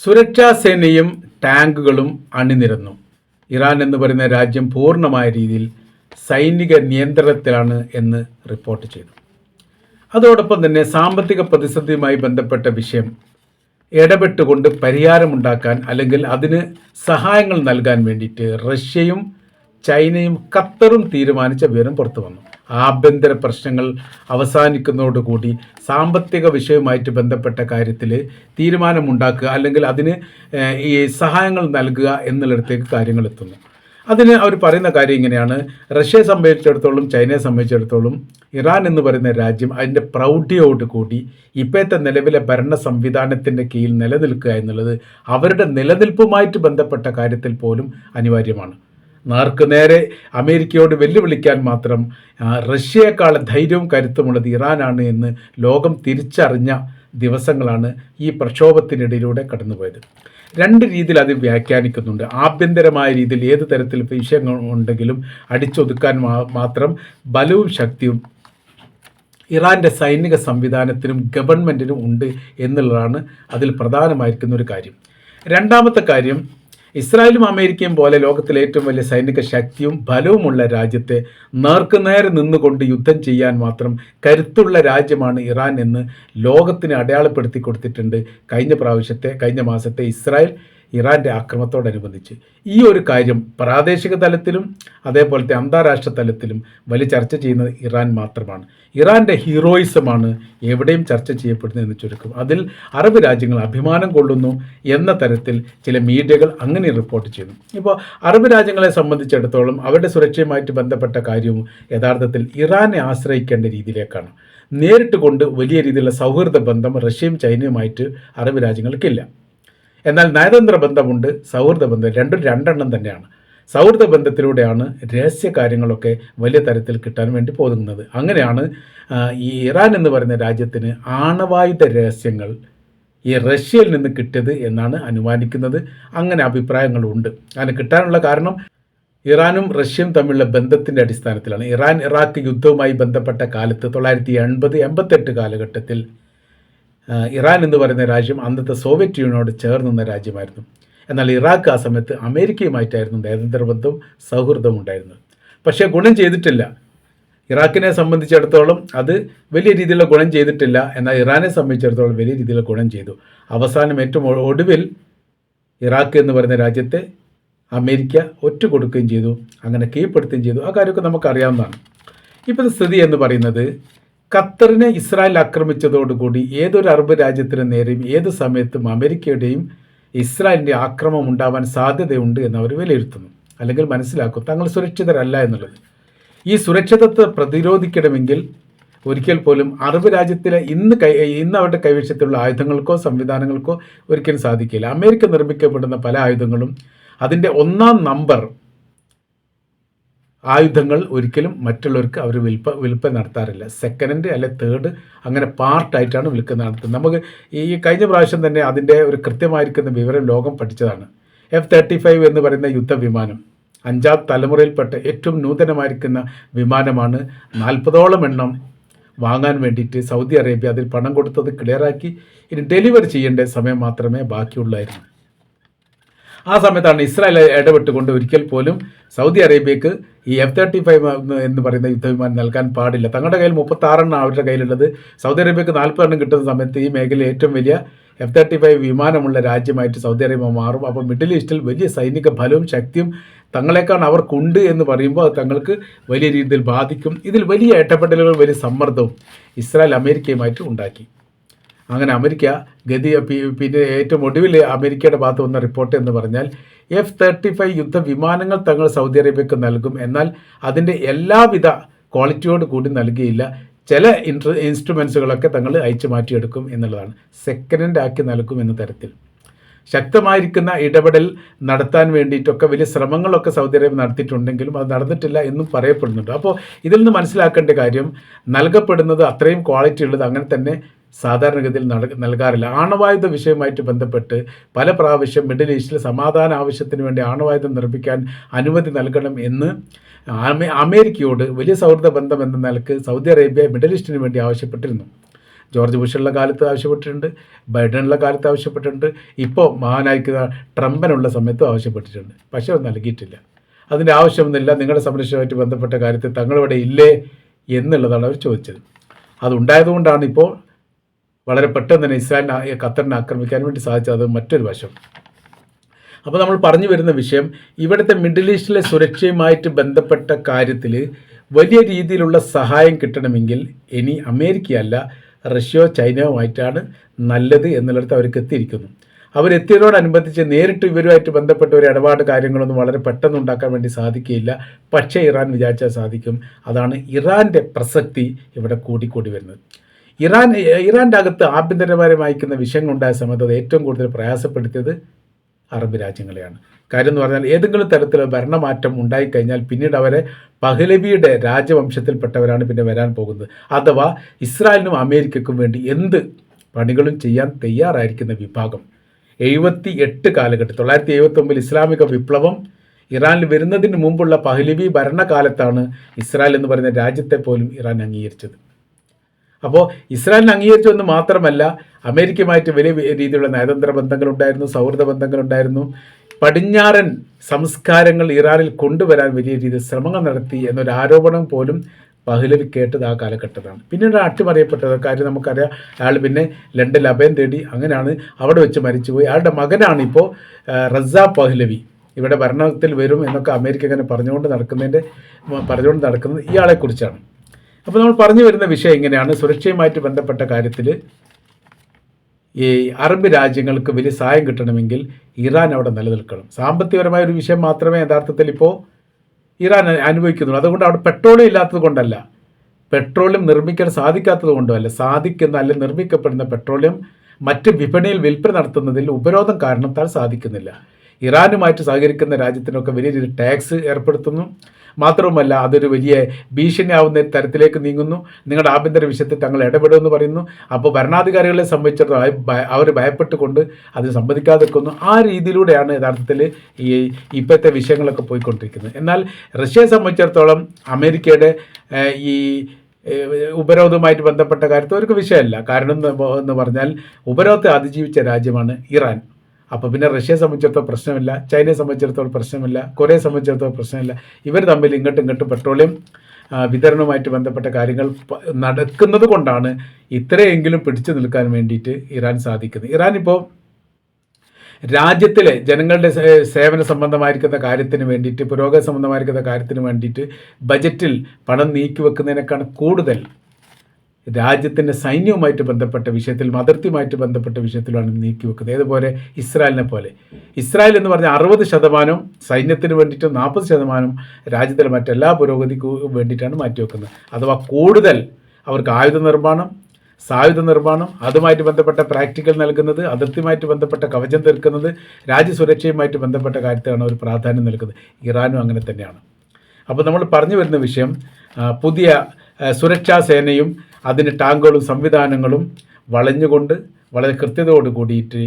സുരക്ഷാ സേനയും ടാങ്കുകളും അണിനിരന്നു. ഇറാൻ എന്ന് പറയുന്ന രാജ്യം പൂർണ്ണമായ രീതിയിൽ സൈനിക നിയന്ത്രണത്തിലാണ് എന്ന് റിപ്പോർട്ട് ചെയ്തു. അതോടൊപ്പം തന്നെ സാമ്പത്തിക പ്രതിസന്ധിയുമായി ബന്ധപ്പെട്ട വിഷയം ഇടപെട്ടുകൊണ്ട് പരിഹാരമുണ്ടാക്കാൻ അല്ലെങ്കിൽ അതിന് സഹായങ്ങൾ നൽകാൻ വേണ്ടിയിട്ട് റഷ്യയും ചൈനയും ഖത്തറും തീരുമാനിച്ച വിവരം പുറത്തു വന്നു. ആഭ്യന്തര പ്രശ്നങ്ങൾ അവസാനിക്കുന്നതോടുകൂടി സാമ്പത്തിക വിഷയവുമായിട്ട് ബന്ധപ്പെട്ട കാര്യത്തിൽ തീരുമാനമുണ്ടാക്കുക അല്ലെങ്കിൽ അതിന് ഈ സഹായങ്ങൾ നൽകുക എന്നുള്ളിടത്തേക്ക് കാര്യങ്ങൾ എത്തുന്നു. അതിന് അവർ പറയുന്ന കാര്യം ഇങ്ങനെയാണ്: റഷ്യയെ സംബന്ധിച്ചിടത്തോളം, ചൈനയെ സംബന്ധിച്ചിടത്തോളം ഇറാൻ എന്ന് പറയുന്ന രാജ്യം അതിൻ്റെ പ്രൗഢിയോടുകൂടി ഇപ്പോഴത്തെ നിലവിലെ ഭരണ സംവിധാനത്തിൻ്റെ കീഴിൽ നിലനിൽക്കുക എന്നുള്ളത് അവരുടെ നിലനിൽപ്പുമായിട്ട് ബന്ധപ്പെട്ട കാര്യത്തിൽ പോലും അനിവാര്യമാണ്. നേർക്ക് നേരെ അമേരിക്കയോട് വെല്ലുവിളിക്കാൻ മാത്രം റഷ്യയെക്കാൾ ധൈര്യവും കരുത്തുമുള്ളത് ഇറാനാണ് എന്ന് ലോകം തിരിച്ചറിഞ്ഞ ദിവസങ്ങളാണ് ഈ പ്രക്ഷോഭത്തിനിടയിലൂടെ കടന്നുപോയത്. രണ്ട് രീതിയിൽ അത് വ്യാഖ്യാനിക്കുന്നുണ്ട്. ആഭ്യന്തരമായ രീതിയിൽ ഏത് തരത്തിൽ വിഷയങ്ങൾ ഉണ്ടെങ്കിലും അടിച്ചൊതുക്കാൻ മാത്രം ബലവും ശക്തിയും ഇറാൻ്റെ സൈനിക സംവിധാനത്തിനും ഗവൺമെൻറ്റിനും ഉണ്ട് എന്നുള്ളതാണ് അതിൽ പ്രധാനമായിരിക്കുന്ന ഒരു കാര്യം. രണ്ടാമത്തെ കാര്യം, ഇസ്രായേലും അമേരിക്കയും പോലെ ലോകത്തിലെ ഏറ്റവും വലിയ സൈനിക ശക്തിയും ബലവുമുള്ള രാജ്യത്തെ നേർക്കുനേരെ നിന്നുകൊണ്ട് യുദ്ധം ചെയ്യാൻ മാത്രം കരുത്തുള്ള രാജ്യമാണ് ഇറാൻ എന്ന് ലോകത്തിന് അടയാളപ്പെടുത്തി കൊടുത്തിട്ടുണ്ട് കഴിഞ്ഞ മാസത്തെ ഇസ്രായേൽ ഇറാൻ്റെ ആക്രമണത്തോടനുബന്ധിച്ച്. ഈ ഒരു കാര്യം പ്രാദേശിക തലത്തിലും അതേപോലത്തെ അന്താരാഷ്ട്ര തലത്തിലും വലിയ ചർച്ച ചെയ്യുന്നത് ഇറാൻ മാത്രമാണ്. ഇറാൻ്റെ ഹീറോയിസമാണ് എവിടെയും ചർച്ച ചെയ്യപ്പെടുന്നത് എന്ന് ചുരുക്കം. അതിൽ അറബ് രാജ്യങ്ങൾ അഭിമാനം കൊള്ളുന്നു എന്ന തരത്തിൽ ചില മീഡിയകൾ അങ്ങനെ റിപ്പോർട്ട് ചെയ്യുന്നു. ഇപ്പോൾ അറബ് രാജ്യങ്ങളെ സംബന്ധിച്ചിടത്തോളം അവരുടെ സുരക്ഷയുമായിട്ട് ബന്ധപ്പെട്ട കാര്യവും യഥാർത്ഥത്തിൽ ഇറാനെ ആശ്രയിക്കേണ്ട രീതിയിലേക്കാണ്. നേരിട്ട് കൊണ്ട് വലിയ രീതിയിലുള്ള സൗഹൃദ ബന്ധം റഷ്യയും ചൈനയുമായിട്ട് അറബ് രാജ്യങ്ങൾക്കില്ല. എന്നാൽ നയതന്ത്ര ബന്ധമുണ്ട്, സൗഹൃദ ബന്ധം, രണ്ടെണ്ണം തന്നെയാണ്. സൗഹൃദ ബന്ധത്തിലൂടെയാണ് രഹസ്യ കാര്യങ്ങളൊക്കെ വലിയ തരത്തിൽ കിട്ടാൻ വേണ്ടി പോകുന്നത്. അങ്ങനെയാണ് ഈ ഇറാൻ എന്ന് പറയുന്ന രാജ്യത്തിന് ആണവായുധ രഹസ്യങ്ങൾ ഈ റഷ്യയിൽ നിന്ന് കിട്ടിയത് എന്നാണ് അനുമാനിക്കുന്നത്. അങ്ങനെ അഭിപ്രായങ്ങളുണ്ട്. അങ്ങനെ കിട്ടാനുള്ള കാരണം ഇറാനും റഷ്യയും തമ്മിലുള്ള ബന്ധത്തിൻ്റെ അടിസ്ഥാനത്തിലാണ്. ഇറാൻ ഇറാഖ് യുദ്ധവുമായി ബന്ധപ്പെട്ട കാലത്ത് 1988 കാലഘട്ടത്തിൽ ഇറാൻ എന്ന് പറയുന്ന രാജ്യം അന്നത്തെ സോവിയറ്റ് യൂണിയനോട് ചേർന്ന് നിന്ന രാജ്യമായിരുന്നു. എന്നാൽ ഇറാഖ് ആ സമയത്ത് അമേരിക്കയുമായിട്ടായിരുന്നു നയതന്ത്ര ബന്ധവും സൗഹൃദവും ഉണ്ടായിരുന്നത്. പക്ഷേ ഗുണം ചെയ്തിട്ടില്ല. ഇറാഖിനെ സംബന്ധിച്ചിടത്തോളം അത് വലിയ രീതിയിലുള്ള ഗുണം ചെയ്തിട്ടില്ല. എന്നാൽ ഇറാനെ സംബന്ധിച്ചിടത്തോളം വലിയ രീതിയിലുള്ള ഗുണം ചെയ്തു. അവസാനം ഏറ്റവും ഒടുവിൽ ഇറാഖ് എന്ന് പറയുന്ന രാജ്യത്തെ അമേരിക്ക ഒറ്റ കൊടുക്കുകയും ചെയ്തു, അങ്ങനെ കീഴ്പ്പെടുത്തുകയും ചെയ്തു. ആ കാര്യമൊക്കെ നമുക്കറിയാവുന്നതാണ്. ഇപ്പോഴത്തെ സ്ഥിതി എന്ന് പറയുന്നത്, ഖത്തറിനെ ഇസ്രായേൽ ആക്രമിച്ചതോടുകൂടി ഏതൊരു അറബ് രാജ്യത്തിന് നേരെയും ഏത് സമയത്തും അമേരിക്കയുടെയും ഇസ്രായേലിൻ്റെ ആക്രമണം ഉണ്ടാവാൻ സാധ്യതയുണ്ട് എന്നവർ വിലയിരുത്തുന്നു, അല്ലെങ്കിൽ മനസ്സിലാക്കും തങ്ങൾ സുരക്ഷിതരല്ല എന്നുള്ളത്. ഈ സുരക്ഷിതത്വത്തെ പ്രതിരോധിക്കണമെങ്കിൽ ഒരിക്കൽ പോലും അറബ് രാജ്യത്തിലെ ഇന്ന് അവരുടെ കൈവശത്തുള്ള ആയുധങ്ങൾക്കോ സംവിധാനങ്ങൾക്കോ ഒരിക്കലും സാധിക്കില്ല. അമേരിക്ക നിർമ്മിക്കപ്പെടുന്ന പല ആയുധങ്ങളും അതിൻ്റെ 1ാം നമ്പർ ആയുധങ്ങൾ ഒരിക്കലും മറ്റുള്ളവർക്ക് അവർ വിൽപ്പന നടത്താറില്ല. സെക്കൻഡ് അല്ലെ തേർഡ് അങ്ങനെ പാർട്ടായിട്ടാണ് വിൽക്കുന്ന നടത്തുന്നത്. നമുക്ക് ഈ കഴിഞ്ഞ പ്രാവശ്യം തന്നെ അതിൻ്റെ ഒരു കൃത്യമായിരിക്കുന്ന വിവരം ലോകം പഠിച്ചതാണ്. F-35 എന്ന് പറയുന്ന യുദ്ധവിമാനം 5ാം തലമുറയിൽപ്പെട്ട ഏറ്റവും നൂതനമായിരിക്കുന്ന വിമാനമാണ്. 40ഓളം എണ്ണം വാങ്ങാൻ വേണ്ടിയിട്ട് സൗദി അറേബ്യ അതിൽ പണം കൊടുത്തത് ക്ലിയറാക്കി. ഇനി ഡെലിവറി ചെയ്യേണ്ട സമയം മാത്രമേ ബാക്കിയുള്ളായിരുന്നു. ആ സമയത്താണ് ഇസ്രായേൽ ഇടപെട്ടുകൊണ്ട് ഒരിക്കൽ പോലും സൗദി അറേബ്യക്ക് ഈ F-35 എന്ന് പറയുന്ന യുദ്ധവിമാനം നൽകാൻ പാടില്ല. തങ്ങളുടെ കയ്യിൽ 36 അവരുടെ കയ്യിലുള്ളത്. സൗദി അറേബ്യക്ക് 40 കിട്ടുന്ന സമയത്ത് ഈ മേഖലയിൽ ഏറ്റവും വലിയ F-35 വിമാനമുള്ള രാജ്യമായിട്ട് സൗദി അറേബ്യ മാറും. അപ്പോൾ മിഡിൽ ഈസ്റ്റിൽ വലിയ സൈനിക ബലവും ശക്തിയും തങ്ങളെക്കാൾ അവർക്കുണ്ട് എന്ന് പറയുമ്പോൾ അത് തങ്ങൾക്ക് വലിയ രീതിയിൽ ബാധിക്കും. ഇതിൽ വലിയ ഇടപെടലുകൾ, വലിയ സമ്മർദ്ദവും ഇസ്രായേൽ അമേരിക്കയുമായിട്ട് ഉണ്ടാക്കി. അങ്ങനെ അമേരിക്ക പിന്നെ ഏറ്റവും ഒടുവിൽ അമേരിക്കയുടെ ഭാഗത്ത് വന്ന റിപ്പോർട്ട് എന്ന് പറഞ്ഞാൽ F-35 യുദ്ധവിമാനങ്ങൾ തങ്ങൾ സൗദി അറേബ്യക്ക് നൽകും, എന്നാൽ അതിൻ്റെ എല്ലാവിധ ക്വാളിറ്റിയോട് കൂടി നൽകിയില്ല. ചില ഇൻസ്ട്രുമെൻസുകളൊക്കെ തങ്ങൾ അയച്ചു മാറ്റിയെടുക്കും എന്നുള്ളതാണ്. സെക്കൻഡ് ആക്കി നൽകും എന്ന തരത്തിൽ ശക്തമായിരിക്കുന്ന ഇടപെടൽ നടത്താൻ വേണ്ടിയിട്ടൊക്കെ വലിയ ശ്രമങ്ങളൊക്കെ സൗദി അറേബ്യ നടത്തിയിട്ടുണ്ടെങ്കിലും അത് നടന്നിട്ടില്ല എന്നും പറയപ്പെടുന്നുണ്ട്. അപ്പോൾ ഇതിൽ നിന്ന് മനസ്സിലാക്കേണ്ട കാര്യം, നൽകപ്പെടുന്നത് അത്രയും ക്വാളിറ്റി ഉള്ളത് അങ്ങനെ തന്നെ സാധാരണഗതിയിൽ നൽകാറില്ല. ആണവായുധ വിഷയവുമായിട്ട് ബന്ധപ്പെട്ട് പല പ്രാവശ്യം മിഡിൽ ഈസ്റ്റിൽ സമാധാന ആവശ്യത്തിന് വേണ്ടി ആണവായുധം നിർമ്മിക്കാൻ അനുമതി നൽകണം എന്ന് അമേരിക്കയോട് വലിയ സൗഹൃദ ബന്ധം എന്ന നിലക്ക് സൗദി അറേബ്യ മിഡിൽ ഈസ്റ്റിന് വേണ്ടി ആവശ്യപ്പെട്ടിരുന്നു. ജോർജ് ബുഷുള്ള കാലത്ത് ആവശ്യപ്പെട്ടിട്ടുണ്ട്, ബൈഡനുള്ള കാലത്ത് ആവശ്യപ്പെട്ടിട്ടുണ്ട്, ഇപ്പോൾ മഹാനായിരിക്കുന്ന ട്രംപിനുള്ള സമയത്തും ആവശ്യപ്പെട്ടിട്ടുണ്ട്. പക്ഷേ അത് നൽകിയിട്ടില്ല. അതിൻ്റെ ആവശ്യമൊന്നുമില്ല, നിങ്ങളുടെ സംരക്ഷണവുമായിട്ട് ബന്ധപ്പെട്ട കാര്യത്തിൽ തങ്ങളിവിടെ ഇല്ലേ എന്നുള്ളതാണ് അവർ ചോദിച്ചത്. അതുണ്ടായതുകൊണ്ടാണ് ഇപ്പോൾ വളരെ പെട്ടെന്ന് തന്നെ ഇസ്രായേലിനെ ഖത്തറിനെ ആക്രമിക്കാൻ വേണ്ടി സാധിച്ചത്. അത് മറ്റൊരു വശം. അപ്പോൾ നമ്മൾ പറഞ്ഞു വരുന്ന വിഷയം, ഇവിടുത്തെ മിഡിൽ ഈസ്റ്റിലെ സുരക്ഷയുമായിട്ട് ബന്ധപ്പെട്ട കാര്യത്തിൽ വലിയ രീതിയിലുള്ള സഹായം കിട്ടണമെങ്കിൽ ഇനി അമേരിക്കയല്ല റഷ്യയോ ചൈനയുമായിട്ടാണ് നല്ലത് എന്നുള്ളിടത്ത് അവർക്ക് എത്തിയിരിക്കുന്നു. അവരെത്തിയതോടനുബന്ധിച്ച് നേരിട്ട് ഇവരുമായിട്ട് ബന്ധപ്പെട്ട ഒരു ഇടപാട് കാര്യങ്ങളൊന്നും വളരെ പെട്ടെന്ന് ഉണ്ടാക്കാൻ വേണ്ടി സാധിക്കുകയില്ല. പക്ഷേ ഇറാൻ വിചാരിച്ചാൽ സാധിക്കും. അതാണ് ഇറാൻ്റെ പ്രസക്തി ഇവിടെ കൂടിക്കൂടി വരുന്നത്. ഇറാൻ്റെ അകത്ത് ആഭ്യന്തരപരമായിരിക്കുന്ന വിഷയങ്ങളുണ്ടായ സമയത്ത് അത് ഏറ്റവും കൂടുതൽ പ്രയാസപ്പെടുത്തിയത് അറബ് രാജ്യങ്ങളെയാണ്. കാര്യം എന്ന് പറഞ്ഞാൽ ഏതെങ്കിലും തരത്തിലുള്ള ഭരണമാറ്റം ഉണ്ടായിക്കഴിഞ്ഞാൽ പിന്നീട് അവരെ പഹ്ലവിയുടെ രാജവംശത്തിൽപ്പെട്ടവരാണ് പിന്നെ വരാൻ പോകുന്നത്. അഥവാ ഇസ്രായേലിനും അമേരിക്കയ്ക്കും വേണ്ടി എന്ത് പണികളും ചെയ്യാൻ തയ്യാറായിരിക്കുന്ന വിഭാഗം. 78 കാലഘട്ടം 979 ഇസ്ലാമിക വിപ്ലവം ഇറാനിൽ വരുന്നതിന് മുമ്പുള്ള പഹ്ലവി ഭരണകാലത്താണ് ഇസ്രായേൽ എന്ന് പറയുന്ന രാജ്യത്തെ പോലും ഇറാൻ അംഗീകരിച്ചത്. അപ്പോൾ ഇസ്രായേലിനെ അംഗീകരിച്ചു എന്ന് മാത്രമല്ല, അമേരിക്കയുമായിട്ട് വലിയ രീതിയിലുള്ള നയതന്ത്ര ബന്ധങ്ങളുണ്ടായിരുന്നു, സൗഹൃദ ബന്ധങ്ങളുണ്ടായിരുന്നു. പടിഞ്ഞാറൻ സംസ്കാരങ്ങൾ ഇറാനിൽ കൊണ്ടുവരാൻ വലിയ രീതിയിൽ ശ്രമങ്ങൾ നടത്തി എന്നൊരു ആരോപണം പോലും പഹ്ലവി കേട്ടത് ആ കാലഘട്ടത്താണ്. പിന്നീട് അട്ടിമറിയപ്പെട്ടത്. കാര്യം നമുക്കറിയാം, അയാൾ പിന്നെ ലണ്ടനിൽ അഭയം തേടി, അങ്ങനെയാണ് അവിടെ വെച്ച് മരിച്ചുപോയി. അയാളുടെ മകനാണ് ഇപ്പോൾ റസ പഹ്ലവി. ഇവിടെ ഭരണത്തിൽ വരും എന്നൊക്കെ അമേരിക്ക ഇങ്ങനെ പറഞ്ഞുകൊണ്ട് നടക്കുന്നത് ഇയാളെക്കുറിച്ചാണ്. അപ്പോൾ നമ്മൾ പറഞ്ഞു വരുന്ന വിഷയം ഇങ്ങനെയാണ്. സുരക്ഷയുമായിട്ട് ബന്ധപ്പെട്ട കാര്യത്തിൽ ഈ അറബ് രാജ്യങ്ങൾക്ക് വലിയ സഹായം കിട്ടണമെങ്കിൽ ഇറാൻ അവിടെ നിലനിൽക്കണം. സാമ്പത്തികപരമായ ഒരു വിഷയം മാത്രമേ യഥാർത്ഥത്തിൽ ഇപ്പോൾ ഇറാൻ അനുഭവിക്കുന്നുള്ളൂ. അതുകൊണ്ട് അവിടെ പെട്രോളിയം ഇല്ലാത്തത് കൊണ്ടല്ല, പെട്രോളിയം നിർമ്മിക്കാൻ സാധിക്കാത്തത് കൊണ്ടുമല്ല, അല്ലെങ്കിൽ നിർമ്മിക്കപ്പെടുന്ന പെട്രോളിയം മറ്റ് വിപണിയിൽ വിൽപ്പന നടത്തുന്നതിൽ ഉപരോധം കാരണത്താൽ സാധിക്കുന്നില്ല. ഇറാനുമായിട്ട് സഹകരിക്കുന്ന രാജ്യത്തിനൊക്കെ വലിയ രീതിയിൽ ടാക്സ് ഏർപ്പെടുത്തുന്നു. മാത്രവുമല്ല, അതൊരു വലിയ ഭീഷണിയാവുന്ന തരത്തിലേക്ക് നീങ്ങുന്നു. നിങ്ങളുടെ ആഭ്യന്തര വിഷയത്തിൽ തങ്ങൾ ഇടപെടുമെന്ന് പറയുന്നു. അപ്പോൾ ഭരണാധികാരികളെ സംബന്ധിച്ചിടത്തോളം അവർ ഭയപ്പെട്ടുകൊണ്ട് അത് സമ്മതിക്കാതെ നിൽക്കുന്നു. ആ രീതിയിലൂടെയാണ് യഥാർത്ഥത്തിൽ ഇപ്പോഴത്തെ വിഷയങ്ങളൊക്കെ പോയിക്കൊണ്ടിരിക്കുന്നത്. എന്നാൽ റഷ്യയെ സംബന്ധിച്ചിടത്തോളം അമേരിക്കയുടെ ഈ ഉപരോധവുമായിട്ട് ബന്ധപ്പെട്ട കാര്യത്തിൽ അവർക്ക് വിഷയമല്ല. കാരണം എന്ന് പറഞ്ഞാൽ ഉപരോധത്തെ അതിജീവിച്ച രാജ്യമാണ് ഇറാൻ. അപ്പോൾ പിന്നെ റഷ്യയെ സംബന്ധിച്ചിടത്തോളം പ്രശ്നമില്ല, ചൈനയെ സംബന്ധിച്ചിടത്തോളം പ്രശ്നമില്ല, കൊറിയയെ സംബന്ധിച്ചിടത്തോളം പ്രശ്നമില്ല. ഇവർ തമ്മിൽ ഇങ്ങോട്ടും പെട്രോളിയം വിതരണവുമായിട്ട് ബന്ധപ്പെട്ട കാര്യങ്ങൾ നടക്കുന്നത് കൊണ്ടാണ് ഇത്രയെങ്കിലും പിടിച്ചു നിൽക്കാൻ വേണ്ടിയിട്ട് ഇറാൻ സാധിക്കുന്നത്. ഇറാൻ ഇപ്പോൾ രാജ്യത്തിലെ ജനങ്ങളുടെ സേവന സംബന്ധമായിരിക്കുന്ന കാര്യത്തിന് വേണ്ടിയിട്ട്, പുരോഗതി സംബന്ധമായിരിക്കുന്ന കാര്യത്തിന് വേണ്ടിയിട്ട് ബജറ്റിൽ പണം നീക്കി വെക്കുന്നതിനേക്കാൾ കൂടുതൽ രാജ്യത്തിൻ്റെ സൈന്യവുമായിട്ട് ബന്ധപ്പെട്ട വിഷയത്തിൽ, അതിർത്തിയുമായിട്ട് ബന്ധപ്പെട്ട വിഷയത്തിലാണ് നീക്കിവെക്കുന്നത്. ഏതുപോലെ ഇസ്രായേലിനെ പോലെ. ഇസ്രായേൽ എന്ന് പറഞ്ഞാൽ 60% സൈന്യത്തിന് വേണ്ടിയിട്ടും 40% രാജ്യത്തിലെ മറ്റെല്ലാ പുരോഗതിക്കും വേണ്ടിയിട്ടാണ് മാറ്റിവെക്കുന്നത്. അഥവാ കൂടുതൽ അവർക്ക് ആയുധ നിർമ്മാണം, സായുധ നിർമ്മാണം, അതുമായിട്ട് ബന്ധപ്പെട്ട പ്രാക്ടിക്കൽ നൽകുന്നത്, അതിർത്തിയുമായിട്ട് ബന്ധപ്പെട്ട കവചം തീർക്കുന്നത്, രാജ്യസുരക്ഷയുമായിട്ട് ബന്ധപ്പെട്ട കാര്യത്തിലാണ് അവർ പ്രാധാന്യം നൽകുന്നത്. ഇറാനും അങ്ങനെ തന്നെയാണ്. അപ്പോൾ നമ്മൾ പറഞ്ഞു വരുന്ന വിഷയം, പുതിയ സുരക്ഷാ സേനയും അതിന് ടാങ്കുകളും സംവിധാനങ്ങളും വളഞ്ഞുകൊണ്ട് വളരെ കൃത്യതയോട് കൂടിയിട്ട്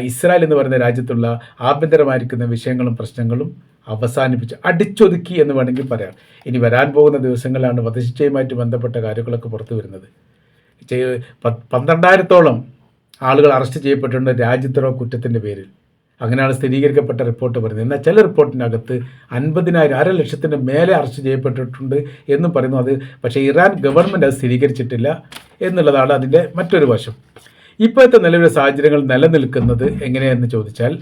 ഇസ്രായേൽ എന്ന് പറയുന്ന രാജ്യത്തുള്ള ആഭ്യന്തരമായിരിക്കുന്ന വിഷയങ്ങളും പ്രശ്നങ്ങളും അവസാനിപ്പിച്ച് അടിച്ചൊതുക്കി എന്ന് വേണമെങ്കിൽ പറയാം. ഇനി വരാൻ പോകുന്ന ദിവസങ്ങളിലാണ് വധശിക്ഷയുമായിട്ട് ബന്ധപ്പെട്ട കാര്യങ്ങളൊക്കെ പുറത്തു വരുന്നത്. 12,000-ഓളം ആളുകൾ അറസ്റ്റ് ചെയ്യപ്പെട്ടിട്ടുണ്ട് രാജ്യദ്രോഹ കുറ്റത്തിൻ്റെ പേരിൽ. അങ്ങനെയാണ് സ്ഥിരീകരിക്കപ്പെട്ട റിപ്പോർട്ട് പറയുന്നത്. എന്നാൽ ചില റിപ്പോർട്ടിനകത്ത് 50,000, 1,00,000 മേലെ അറസ്റ്റ് ചെയ്യപ്പെട്ടിട്ടുണ്ട് എന്നും പറയുന്നു. അത് പക്ഷേ ഇറാൻ ഗവൺമെൻറ് അത് സ്ഥിരീകരിച്ചിട്ടില്ല എന്നുള്ളതാണ് അതിൻ്റെ മറ്റൊരു വശം. ഇപ്പോഴത്തെ നിലവിലെ സാഹചര്യങ്ങൾ നിലനിൽക്കുന്നത് എങ്ങനെയെന്ന് ചോദിച്ചാൽ,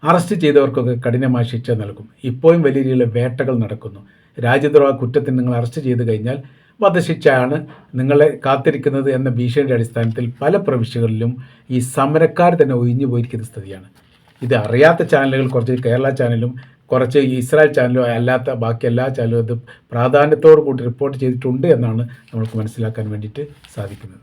അറസ്റ്റ് ചെയ്തവർക്കൊക്കെ കഠിനമായ ശിക്ഷ നൽകും. ഇപ്പോഴും വലിയ രീതിയിലുള്ള വേട്ടകൾ നടക്കുന്നു. രാജ്യദ്രോഹ കുറ്റത്തിന് നിങ്ങൾ അറസ്റ്റ് ചെയ്ത് കഴിഞ്ഞാൽ വധശിക്ഷയാണ് നിങ്ങളെ കാത്തിരിക്കുന്നത് എന്ന ഭീഷണിയുടെ അടിസ്ഥാനത്തിൽ പല പ്രവിശ്യകളിലും ഈ സമരക്കാർ തന്നെ ഒഴിഞ്ഞു പോയിരിക്കുന്ന സ്ഥിതിയാണ്. ഇത് അറിയാത്ത ചാനലുകൾ, കുറച്ച് കേരള ചാനലും കുറച്ച് ഇസ്രായേൽ ചാനലും അല്ലാത്ത ബാക്കി എല്ലാ ചാനലും ഇത് പ്രാധാന്യത്തോടു കൂടി റിപ്പോർട്ട് ചെയ്തിട്ടുണ്ട് എന്നാണ് നമുക്ക് മനസ്സിലാക്കാൻ വേണ്ടിയിട്ട് സാധിക്കുന്നത്.